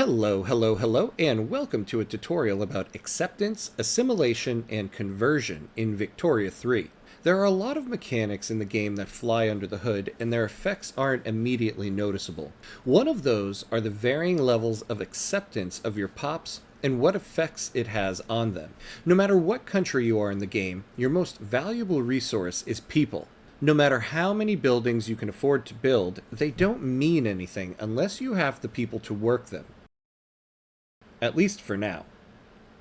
Hello, and welcome to a tutorial about acceptance, assimilation, and conversion in Victoria 3. There are a lot of mechanics in the game that fly under the hood, and their effects aren't immediately noticeable. One of those are the varying levels of acceptance of your pops and what effects it has on them. No matter what country you are in the game, your most valuable resource is people. No matter how many buildings you can afford to build, they don't mean anything unless you have the people to work them. At least for now.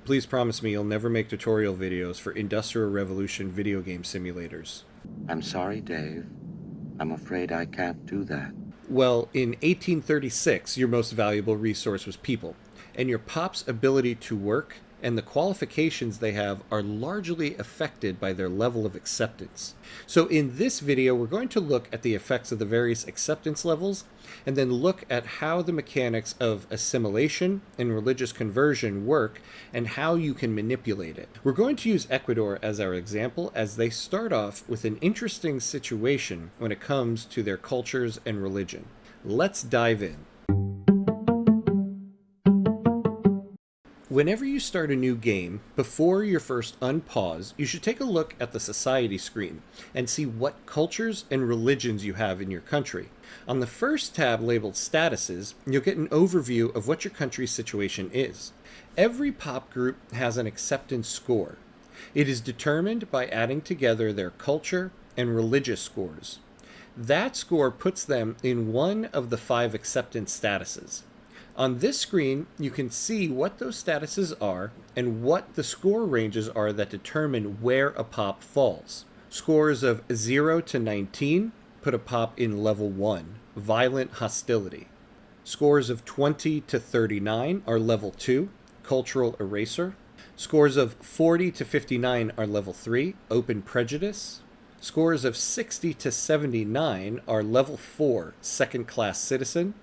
Please promise me you'll never make tutorial videos for Industrial Revolution video game simulators. I'm sorry, Dave. I'm afraid I can't do that. Well, in 1836, your most valuable resource was people, and your pop's ability to work and the qualifications they have are largely affected by their level of acceptance. So in this video, we're going to look at the effects of the various acceptance levels, and then look at how the mechanics of assimilation and religious conversion work, and how you can manipulate it. We're going to use Ecuador as our example, as they start off with an interesting situation when it comes to their cultures and religion. Let's dive in. Whenever you start a new game, before your first unpause, you should take a look at the society screen and see what cultures and religions you have in your country. On the first tab labeled Statuses, you'll get an overview of what your country's situation is. Every pop group has an acceptance score. It is determined by adding together their culture and religious scores. That score puts them in one of the 5 acceptance statuses. On this screen, you can see what those statuses are and what the score ranges are that determine where a pop falls. Scores of 0 to 19 put a pop in level 1, violent hostility. Scores of 20 to 39 are level 2, cultural eraser. Scores of 40 to 59 are level 3, open prejudice. Scores of 60 to 79 are level 4, second-class citizen.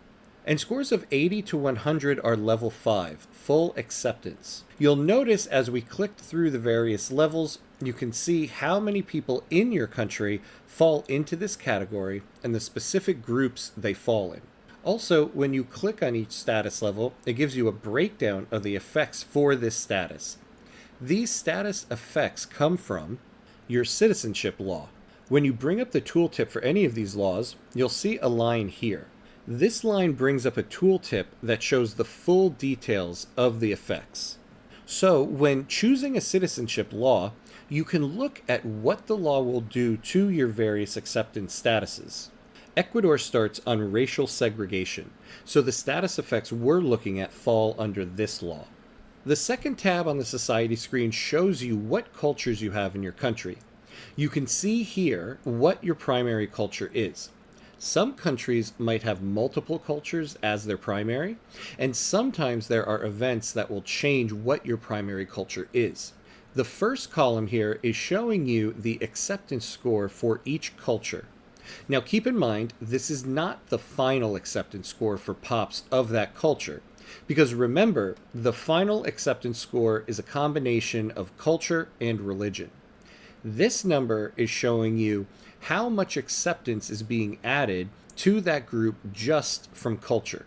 And scores of 80 to 100 are level 5, full acceptance. You'll notice as we clicked through the various levels, you can see how many people in your country fall into this category and the specific groups they fall in. Also, when you click on each status level, it gives you a breakdown of the effects for this status. These status effects come from your citizenship law. When you bring up the tooltip for any of these laws, you'll see a line here. This line brings up a tooltip that shows the full details of the effects. So when choosing a citizenship law, you can look at what the law will do to your various acceptance statuses. Ecuador starts on racial segregation, so the status effects we're looking at fall under this law. The second tab on the society screen shows you what cultures you have in your country. You can see here what your primary culture is. Some countries might have multiple cultures as their primary, and sometimes there are events that will change what your primary culture is. The first column here is showing you the acceptance score for each culture. Now keep in mind, this is not the final acceptance score for pops of that culture, because remember, the final acceptance score is a combination of culture and religion. This number is showing you how much acceptance is being added to that group just from culture.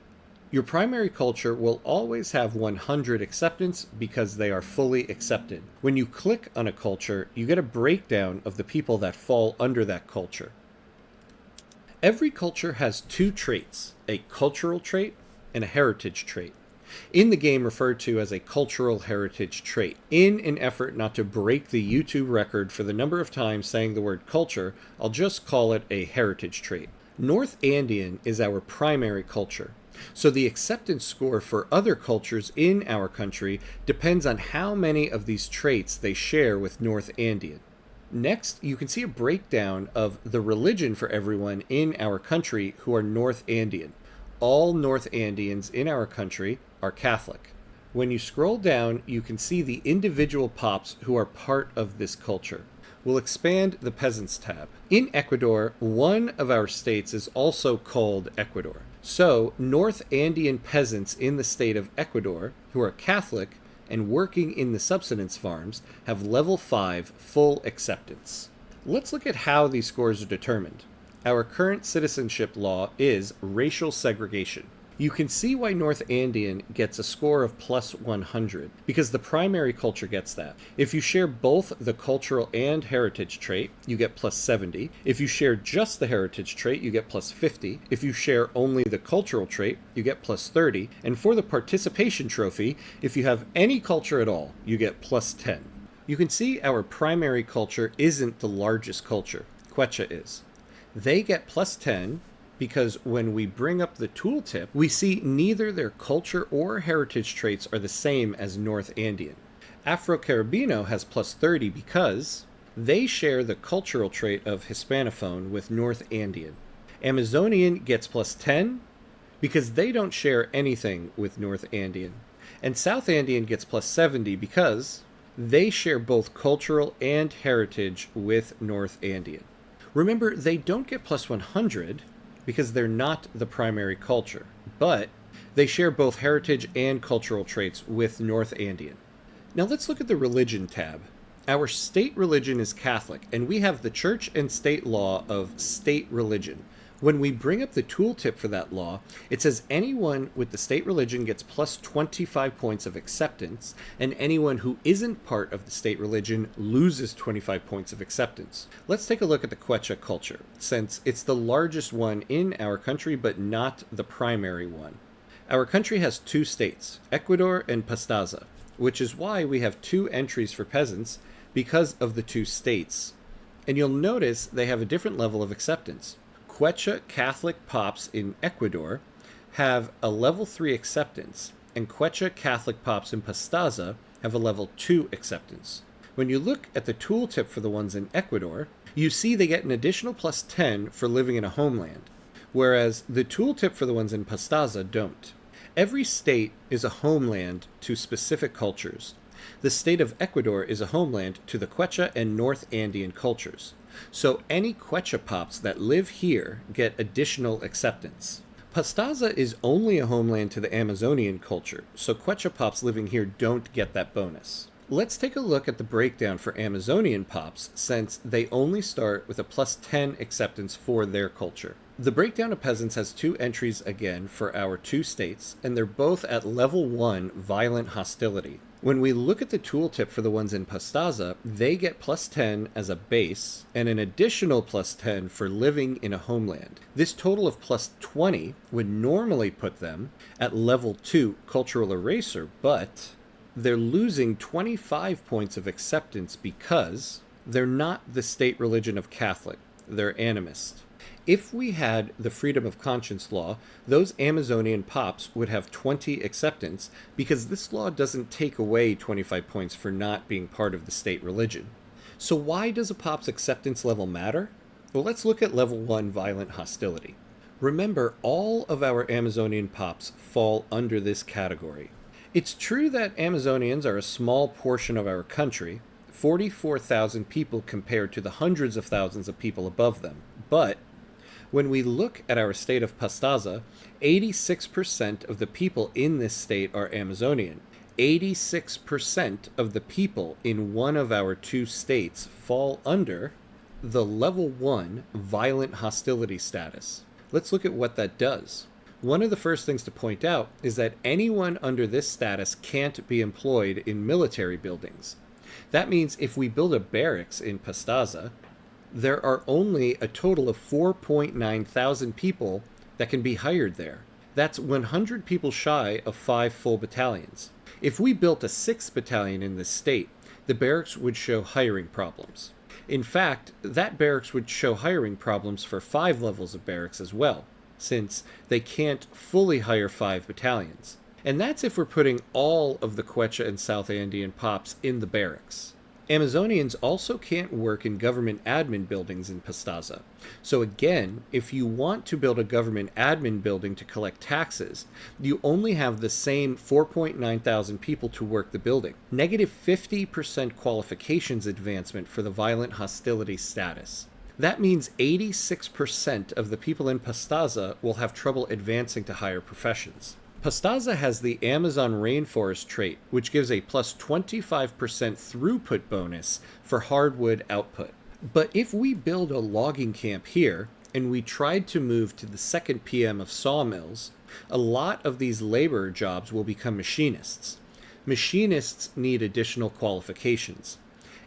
Your primary culture will always have 100 acceptance because they are fully accepted. When you click on a culture, you get a breakdown of the people that fall under that culture. Every culture has 2 traits, a cultural trait and a heritage trait. In the game referred to as a cultural heritage trait. In an effort not to break the YouTube record for the number of times saying the word culture, I'll just call it a heritage trait. North Andean is our primary culture, so the acceptance score for other cultures in our country depends on how many of these traits they share with North Andean. Next, you can see a breakdown of the religion for everyone in our country who are North Andean. All North Andeans in our country are Catholic. When you scroll down, you can see the individual pops who are part of this culture. We'll expand the Peasants tab. In Ecuador, one of our states is also called Ecuador. So, North Andean peasants in the state of Ecuador, who are Catholic and working in the subsistence farms, have level 5 full acceptance. Let's look at how these scores are determined. Our current citizenship law is racial segregation. You can see why North Andean gets a score of plus 100, because the primary culture gets that. If you share both the cultural and heritage trait, you get plus 70. If you share just the heritage trait, you get plus 50. If you share only the cultural trait, you get plus 30. And for the participation trophy, if you have any culture at all, you get plus 10. You can see our primary culture isn't the largest culture. Quechua is. They get plus 10 because when we bring up the tooltip, we see neither their culture or heritage traits are the same as North Andean. Afro-Caribbeano has plus 30 because they share the cultural trait of Hispanophone with North Andean. Amazonian gets plus 10 because they don't share anything with North Andean. And South Andean gets plus 70 because they share both cultural and heritage with North Andean. Remember, they don't get plus 100 because they're not the primary culture, but they share both heritage and cultural traits with North Andean. Now let's look at the religion tab. Our state religion is Catholic, and we have the church and state law of state religion. When we bring up the tooltip for that law, it says anyone with the state religion gets plus 25 points of acceptance, and anyone who isn't part of the state religion loses 25 points of acceptance. Let's take a look at the Quechua culture, since it's the largest one in our country, but not the primary one. Our country has two states, Ecuador and Pastaza, which is why we have two entries for peasants because of the two states. And you'll notice they have a different level of acceptance. Quechua Catholic Pops in Ecuador have a level 3 acceptance, and Quechua Catholic Pops in Pastaza have a level 2 acceptance. When you look at the tooltip for the ones in Ecuador, you see they get an additional plus 10 for living in a homeland, whereas the tooltip for the ones in Pastaza don't. Every state is a homeland to specific cultures. The state of Ecuador is a homeland to the Quechua and North Andean cultures. So any Quechua Pops that live here get additional acceptance. Pastaza is only a homeland to the Amazonian culture, so Quechua Pops living here don't get that bonus. Let's take a look at the breakdown for Amazonian Pops, since they only start with a plus 10 acceptance for their culture. The breakdown of peasants has two entries again for our two states, and they're both at level 1 violent hostility. When we look at the tooltip for the ones in Pastaza, they get plus 10 as a base, and an additional plus 10 for living in a homeland. This total of plus 20 would normally put them at level 2 cultural eraser, but they're losing 25 points of acceptance because they're not the state religion of Catholic, they're animist. If we had the freedom of conscience law, those Amazonian Pops would have 20 acceptance because this law doesn't take away 25 points for not being part of the state religion. So why does a Pop's acceptance level matter? Well, let's look at level 1 violent hostility. Remember, all of our Amazonian Pops fall under this category. It's true that Amazonians are a small portion of our country, 44,000 people compared to the hundreds of thousands of people above them, but when we look at our state of Pastaza, 86% of the people in this state are Amazonian. 86% of the people in one of our two states fall under the level 1 violent hostility status. Let's look at what that does. One of the first things to point out is that anyone under this status can't be employed in military buildings. That means if we build a barracks in Pastaza, there are only a total of 4.9 thousand people that can be hired there. That's 100 people shy of 5 full battalions. If we built a 6th battalion in this state, the barracks would show hiring problems. In fact, that barracks would show hiring problems for 5 levels of barracks as well, since they can't fully hire 5 battalions. And that's if we're putting all of the Quechua and South Andean Pops in the barracks. Amazonians also can't work in government admin buildings in Pastaza. So again, if you want to build a government admin building to collect taxes, you only have the same 4.9 thousand people to work the building. Negative 50% qualifications advancement for the violent hostility status. That means 86% of the people in Pastaza will have trouble advancing to higher professions. Pastaza has the Amazon rainforest trait, which gives a plus 25% throughput bonus for hardwood output. But if we build a logging camp here, and we tried to move to the second PM of sawmills, a lot of these labor jobs will become machinists. Machinists need additional qualifications.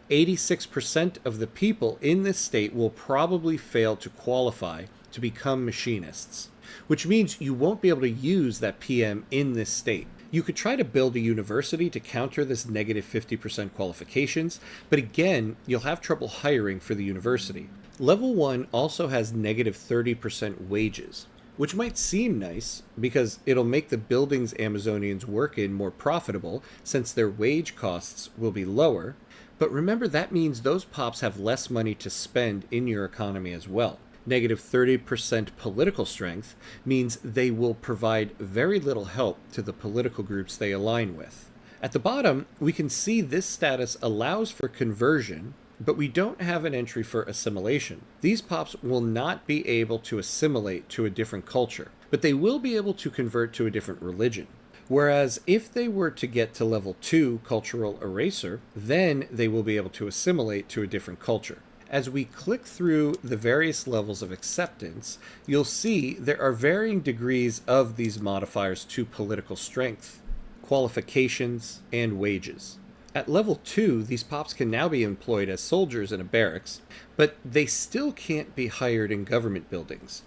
86% of the people in this state will probably fail to qualify to become machinists, which means you won't be able to use that PM in this state. You could try to build a university to counter this negative 50% qualifications, but again, you'll have trouble hiring for the university. Level 1 also has negative 30% wages, which might seem nice because it'll make the buildings Amazonians work in more profitable since their wage costs will be lower. But remember, that means those pops have less money to spend in your economy as well. Negative 30% political strength means they will provide very little help to the political groups they align with. At the bottom, we can see this status allows for conversion, but we don't have an entry for assimilation. These pops will not be able to assimilate to a different culture, but they will be able to convert to a different religion. Whereas if they were to get to level 2 cultural eraser, then they will be able to assimilate to a different culture. As we click through the various levels of acceptance, you'll see there are varying degrees of these modifiers to political strength, qualifications, and wages. At level 2, these pops can now be employed as soldiers in a barracks, but they still can't be hired in government buildings.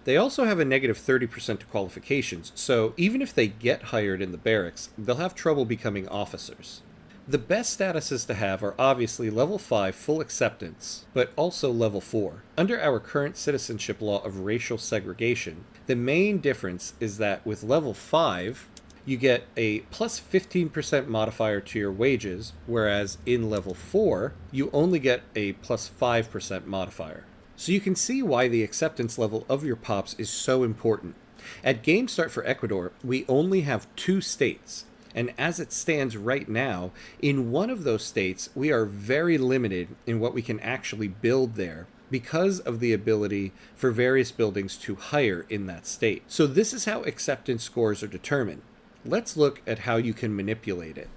They also have a negative 30% to qualifications, so even if they get hired in the barracks, they'll have trouble becoming officers. The best statuses to have are obviously level 5 full acceptance, but also level 4. Under our current citizenship law of racial segregation, the main difference is that with level 5, you get a plus 15% modifier to your wages, whereas in level 4, you only get a plus 5% modifier. So you can see why the acceptance level of your pops is so important. At Game Start for Ecuador, we only have 2 states, and as it stands right now, in one of those states, we are very limited in what we can actually build there because of the ability for various buildings to hire in that state. So this is how acceptance scores are determined. Let's look at how you can manipulate it.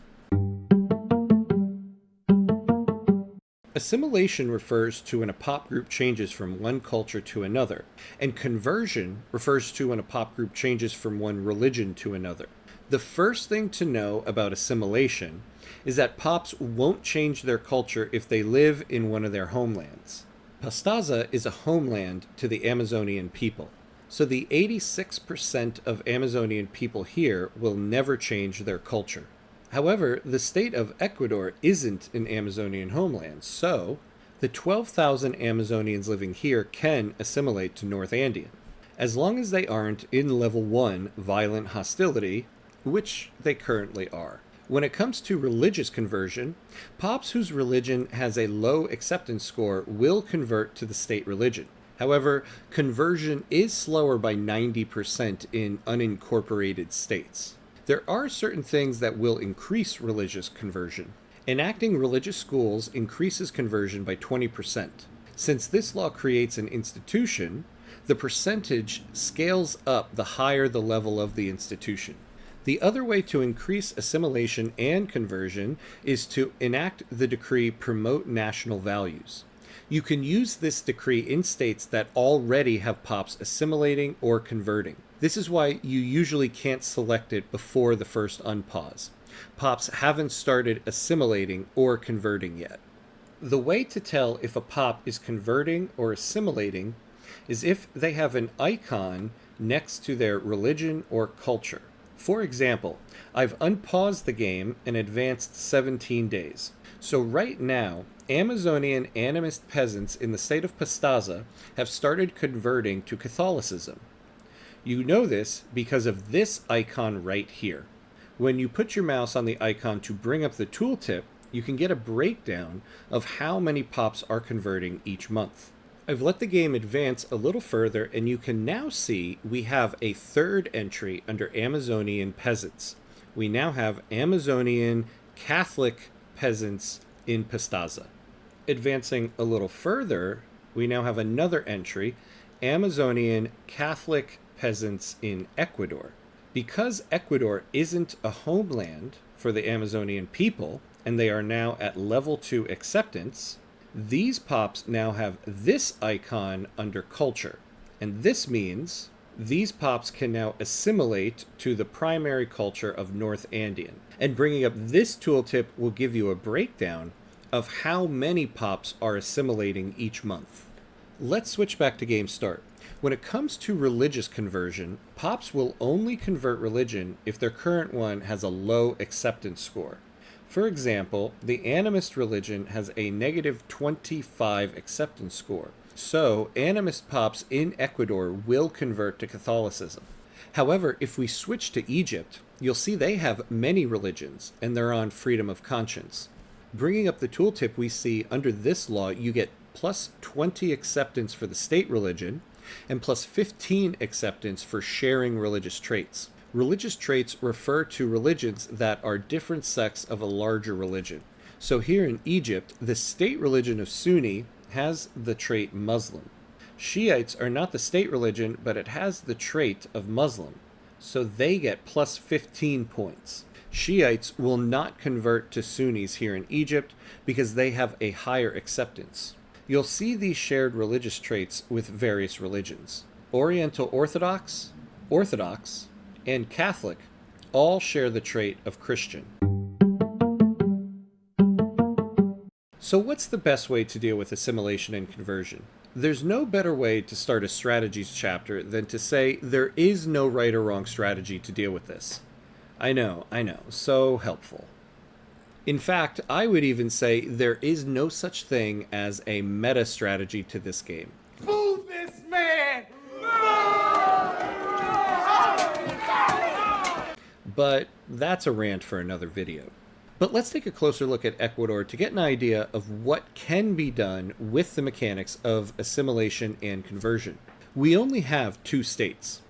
Assimilation refers to when a pop group changes from one culture to another, and conversion refers to when a pop group changes from one religion to another. The first thing to know about assimilation is that pops won't change their culture if they live in one of their homelands. Pastaza is a homeland to the Amazonian people, so the 86% of Amazonian people here will never change their culture. However, the state of Ecuador isn't an Amazonian homeland, so the 12,000 Amazonians living here can assimilate to North Andean, as long as they aren't in level 1 violent hostility, which they currently are. When it comes to religious conversion, pops whose religion has a low acceptance score will convert to the state religion. However, conversion is slower by 90% in unincorporated states. There are certain things that will increase religious conversion. Enacting religious schools increases conversion by 20%. Since this law creates an institution, the percentage scales up the higher the level of the institution. The other way to increase assimilation and conversion is to enact the decree Promote National Values. You can use this decree in states that already have pops assimilating or converting. This is why you usually can't select it before the first unpause. Pops haven't started assimilating or converting yet. The way to tell if a pop is converting or assimilating is if they have an icon next to their religion or culture. For example, I've unpaused the game and advanced 17 days. So right now, Amazonian animist peasants in the state of Pastaza have started converting to Catholicism. You know this because of this icon right here. When you put your mouse on the icon to bring up the tooltip, you can get a breakdown of how many pops are converting each month. I've let the game advance a little further, and you can now see we have a third entry under Amazonian peasants. We now have Amazonian Catholic peasants in Pastaza. Advancing a little further, we now have another entry, Amazonian Catholic peasants in Ecuador. Because Ecuador isn't a homeland for the Amazonian people, and they are now at level 2 acceptance, These pops now have this icon under culture, and this means these pops can now assimilate to the primary culture of North Andean. And bringing up this tooltip will give you a breakdown of how many pops are assimilating each month. Let's switch back to game start. When it comes to religious conversion, pops will only convert religion if their current one has a low acceptance score. For example, the animist religion has a negative 25 acceptance score, so animist pops in Ecuador will convert to Catholicism. However, if we switch to Egypt, you'll see they have many religions, and they're on freedom of conscience. Bringing up the tooltip, we see under this law you get plus 20 acceptance for the state religion, and plus 15 acceptance for sharing religious traits. Religious traits refer to religions that are different sects of a larger religion. So here in Egypt, the state religion of Sunni has the trait Muslim. Shiites are not the state religion, but it has the trait of Muslim, so they get plus 15 points. Shiites will not convert to Sunnis here in Egypt because they have a higher acceptance. You'll see these shared religious traits with various religions. Oriental Orthodox, Orthodox, and Catholic all share the trait of Christian. So what's the best way to deal with assimilation and conversion? There's no better way to start a strategies chapter than to say there is no right or wrong strategy to deal with this. I know, so helpful. In fact, I would even say there is no such thing as a meta strategy to this game. Move this man! But that's a rant for another video. But let's take a closer look at Ecuador to get an idea of what can be done with the mechanics of assimilation and conversion. We only have 2 states.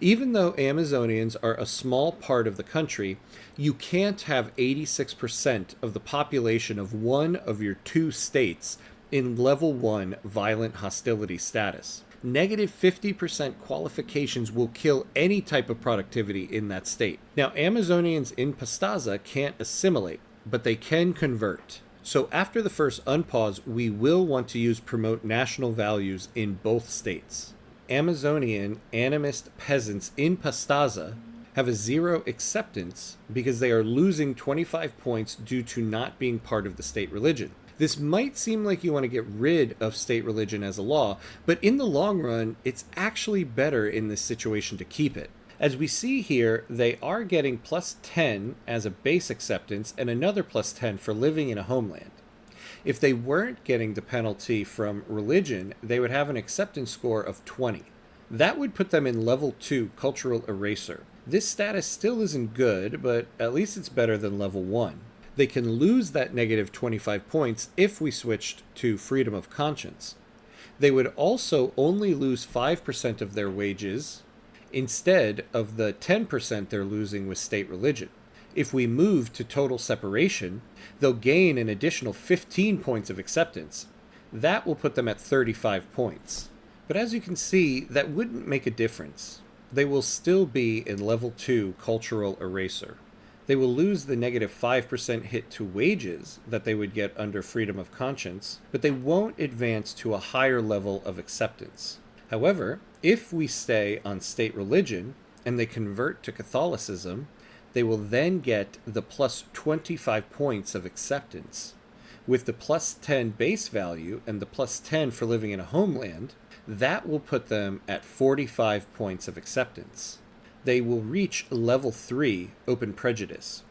Even though Amazonians are a small part of the country, you can't have 86% of the population of one of your 2 states in level 1 violent hostility status. Negative 50% qualifications will kill any type of productivity in that state. Now, Amazonians in Pastaza can't assimilate, but they can convert. So after the first unpause, we will want to use promote national values in both states. Amazonian animist peasants in Pastaza have a 0 acceptance because they are losing 25 points due to not being part of the state religion. This might seem like you want to get rid of state religion as a law, but in the long run, it's actually better in this situation to keep it. As we see here, they are getting plus 10 as a base acceptance and another plus 10 for living in a homeland. If they weren't getting the penalty from religion, they would have an acceptance score of 20. That would put them in level 2 cultural eraser. This status still isn't good, but at least it's better than level 1. They can lose that negative 25 points if we switched to freedom of conscience. They would also only lose 5% of their wages instead of the 10% they're losing with state religion. If we move to total separation, they'll gain an additional 15 points of acceptance. That will put them at 35 points. But as you can see, that wouldn't make a difference. They will still be in level 2 cultural eraser. They will lose the negative 5% hit to wages that they would get under freedom of conscience, but they won't advance to a higher level of acceptance. However, if we stay on state religion and they convert to Catholicism, they will then get the plus 25 points of acceptance. With the plus 10 base value and the plus 10 for living in a homeland, that will put them at 45 points of acceptance. They will reach level 3 open prejudice.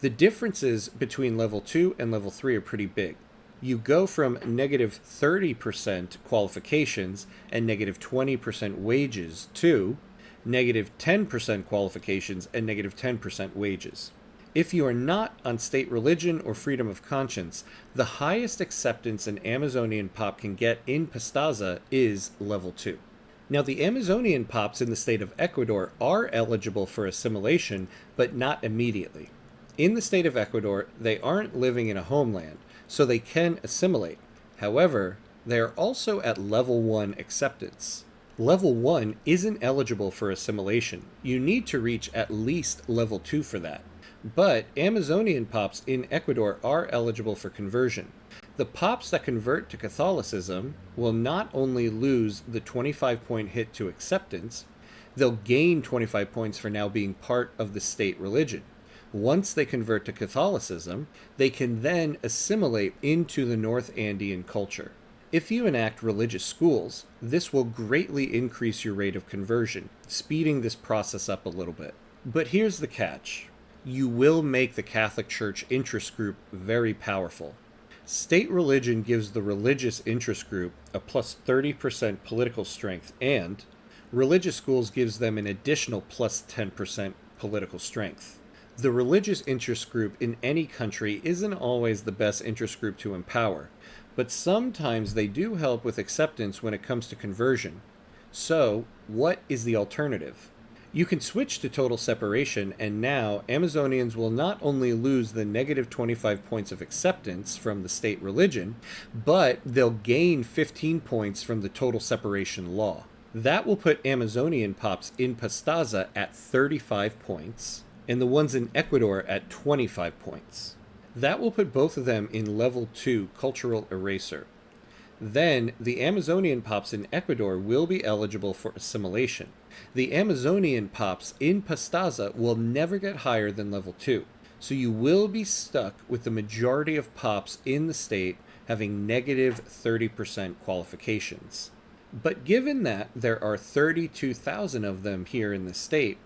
The differences between level 2 and level 3 are pretty big. You go from negative 30% qualifications and negative 20% wages to negative 10% qualifications and negative 10% wages. If you are not on state religion or freedom of conscience, the highest acceptance an Amazonian pop can get in Pastaza is level 2. Now, the Amazonian pops in the state of Ecuador are eligible for assimilation, but not immediately. In the state of Ecuador, they aren't living in a homeland, so they can assimilate. However, they are also at level 1 acceptance. Level 1 isn't eligible for assimilation. You need to reach at least level 2 for that. But Amazonian pops in Ecuador are eligible for conversion. The pops that convert to Catholicism will not only lose the 25-point hit to acceptance, they'll gain 25 points for now being part of the state religion. Once they convert to Catholicism, they can then assimilate into the North Andean culture. If you enact religious schools, this will greatly increase your rate of conversion, speeding this process up a little bit. But here's the catch. You will make the Catholic Church interest group very powerful. State religion gives the religious interest group a plus 30% political strength, and religious schools gives them an additional plus 10% political strength. The religious interest group in any country isn't always the best interest group to empower, but sometimes they do help with acceptance when it comes to conversion. So, what is the alternative? You can switch to total separation, and now Amazonians will not only lose the negative 25 points of acceptance from the state religion, but they'll gain 15 points from the total separation law. That will put Amazonian pops in Pastaza at 35 points, and the ones in Ecuador at 25 points. That will put both of them in level 2 cultural eraser. Then, the Amazonian pops in Ecuador will be eligible for assimilation. The Amazonian pops in Pastaza will never get higher than level 2, so you will be stuck with the majority of pops in the state having negative 30% qualifications. But given that there are 32,000 of them here in the state,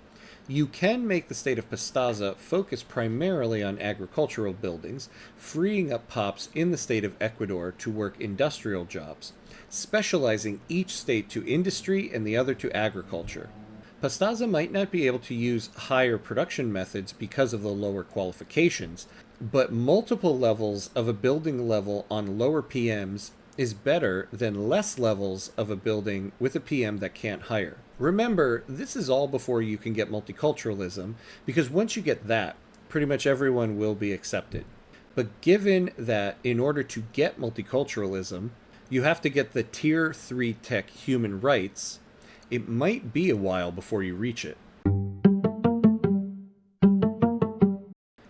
you can make the state of Pastaza focus primarily on agricultural buildings, freeing up pops in the state of Ecuador to work industrial jobs, specializing each state to industry and the other to agriculture. Pastaza might not be able to use higher production methods because of the lower qualifications, but multiple levels of a building level on lower PMs is better than less levels of a building with a PM that can't hire. Remember, this is all before you can get multiculturalism, because once you get that, pretty much everyone will be accepted. But given that in order to get multiculturalism, you have to get the Tier 3 Tech human rights, it might be a while before you reach it.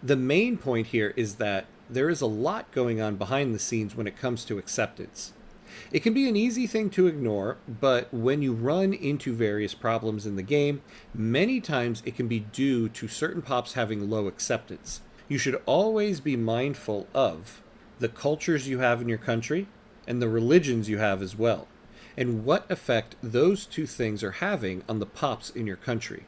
The main point here is that there is a lot going on behind the scenes when it comes to acceptance. It can be an easy thing to ignore, but when you run into various problems in the game, many times it can be due to certain pops having low acceptance. You should always be mindful of the cultures you have in your country and the religions you have as well, and what effect those two things are having on the pops in your country.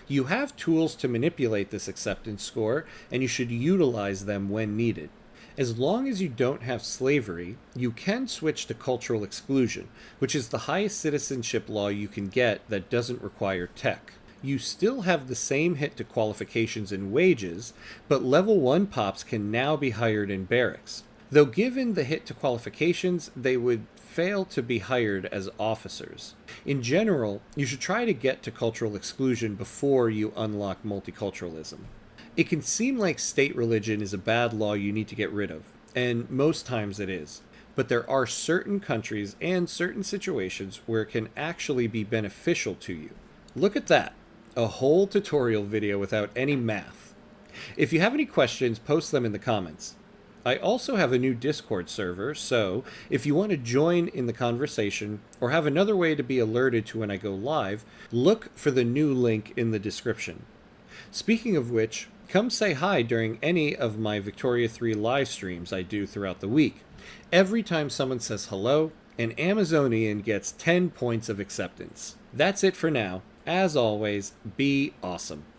You have tools to manipulate this acceptance score, and you should utilize them when needed. As long as you don't have slavery, you can switch to cultural exclusion, which is the highest citizenship law you can get that doesn't require tech. You still have the same hit to qualifications and wages, but level 1 pops can now be hired in barracks. Though given the hit to qualifications, they would fail to be hired as officers. In general, you should try to get to cultural exclusion before you unlock multiculturalism. It can seem like state religion is a bad law you need to get rid of, and most times it is. But there are certain countries and certain situations where it can actually be beneficial to you. Look at that, a whole tutorial video without any math. If you have any questions, post them in the comments. I also have a new Discord server, so if you want to join in the conversation or have another way to be alerted to when I go live, look for the new link in the description. Speaking of which, come say hi during any of my Victoria 3 live streams I do throughout the week. Every time someone says hello, an Amazonian gets 10 points of acceptance. That's it for now. As always, be awesome.